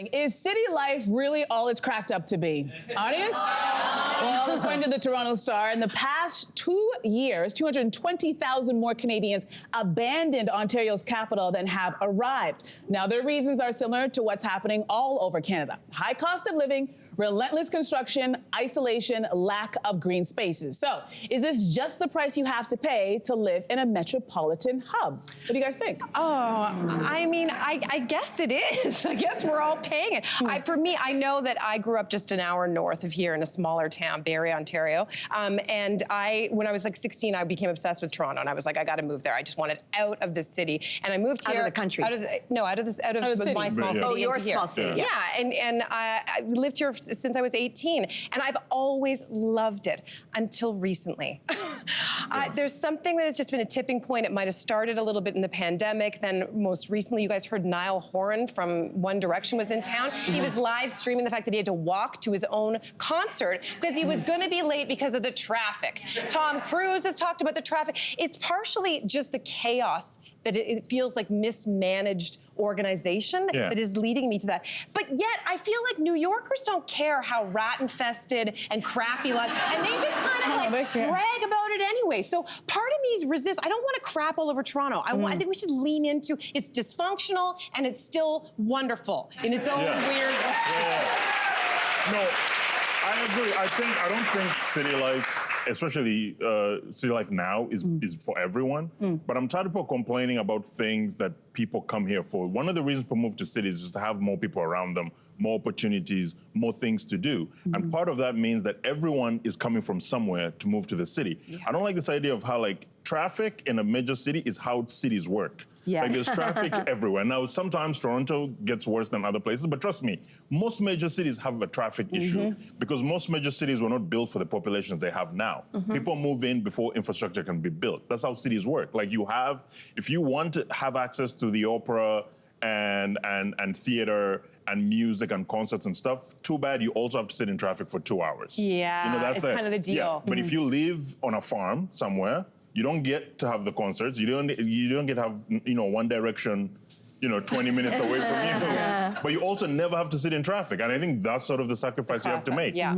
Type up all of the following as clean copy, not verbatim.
Is city life really all it's cracked up to be? Audience? Well, according to the Toronto Star, in the past 2 years, 220,000 more Canadians abandoned Ontario's capital than have arrived. Now, their reasons are similar to what's happening all over Canada. High cost of living, relentless construction, isolation, lack of green spaces. So, is this just the price you have to pay to live in a metropolitan hub? What do you guys think? Oh, I mean, I guess it is. I guess we're all paying it. For me, I know that I grew up just an hour north of here in a smaller town, Barrie, Ontario. And when I was like 16, I became obsessed with Toronto, and I was like, I got to move there. I just wanted out of the city, and I moved here. Out of the country? Out of my small city. Oh, your into here. small city. Yeah, and I lived here since I was 18, and I've always loved it until recently. There's something that has just been a tipping point. It might have started a little bit in the pandemic. Then most recently, you guys heard Niall Horan from One Direction was in town. He was live streaming the fact that he had to walk to his own concert because he was going to be late because of the traffic. Tom Cruise has talked about the traffic. It's partially just the chaos that it feels like mismanaged organization that is leading me to that. But yet, I feel like New Yorkers don't care how rat-infested and crappy life, and they just kind of like brag about it anyway. So part of me resists. I don't want to crap all over Toronto. I think we should lean into it's dysfunctional and it's still wonderful in its own weird way. No, I agree. I don't think city life, especially city life now, is for everyone. But I'm tired of people complaining about things that people come here for. One of the reasons people move to cities is to have more people around them, more opportunities, more things to do. And part of that means that everyone is coming from somewhere to move to the city. I don't like this idea of how like traffic in a major city is how cities work. Like there's traffic everywhere. Now, sometimes Toronto gets worse than other places, but trust me, most major cities have a traffic issue because most major cities were not built for the populations they have now. People move in before infrastructure can be built. That's how cities work. Like if you want to have access to the opera and theater and music and concerts and stuff, too bad you also have to sit in traffic for 2 hours. Yeah, that's kind of the deal. But if you live on a farm somewhere, you don't get to have the concerts. You don't get to have, One Direction, 20 minutes away from you. But you also never have to sit in traffic. And I think that's sort of the sacrifice you have to make. Yeah,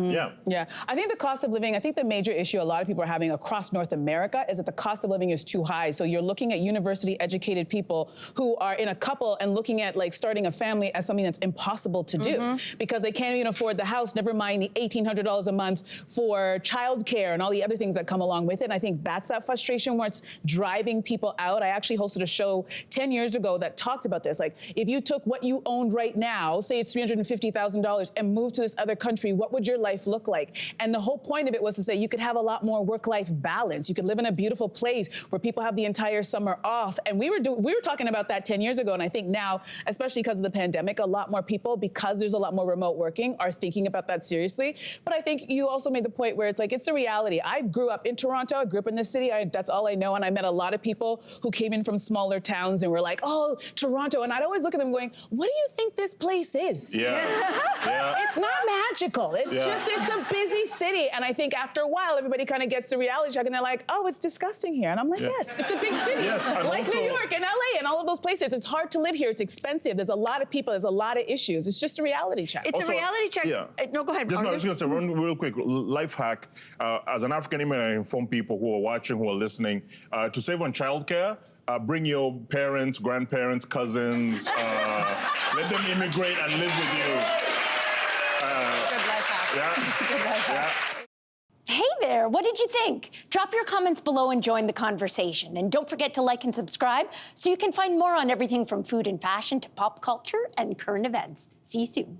I think the cost of living, I think the major issue a lot of people are having across North America is that the cost of living is too high. So you're looking at university educated people who are in a couple and looking at like starting a family as something that's impossible to do because they can't even afford the house, never mind the $1,800 a month for childcare and all the other things that come along with it. And I think that's that frustration where it's driving people out. I actually hosted a show 10 years ago that talked about this. Like, if you took what you owned right now, say it's $350,000, and moved to this other country, what would your life look like? And the whole point of it was to say you could have a lot more work-life balance. You could live in a beautiful place where people have the entire summer off. And we were talking about that 10 years ago, and I think now, especially because of the pandemic, a lot more people, because there's a lot more remote working, are thinking about that seriously. But I think you also made the point where it's like, it's the reality. I grew up in Toronto, I grew up in the city, that's all I know, and I met a lot of people who came in from smaller towns and were like, oh, Toronto. And I'd always look at them going, what do you think this place is? It's not magical. It's just, it's a busy city. And I think after a while, everybody kind of gets the reality check and they're like, oh, it's disgusting here. And I'm like, yes, it's a big city. Like New York and LA and all of those places. It's hard to live here. It's expensive. There's a lot of people. There's a lot of issues. It's just a reality check. It's also a reality check. No, go ahead. I was just going to say, real quick, life hack. As an African immigrant, I inform people who are watching, who are listening, to save on childcare, bring your parents, grandparents, cousins, let them immigrate and live with you. Good life hack. Hey there, what did you think? Drop your comments below and join the conversation. And don't forget to like and subscribe so you can find more on everything from food and fashion to pop culture and current events. See you soon.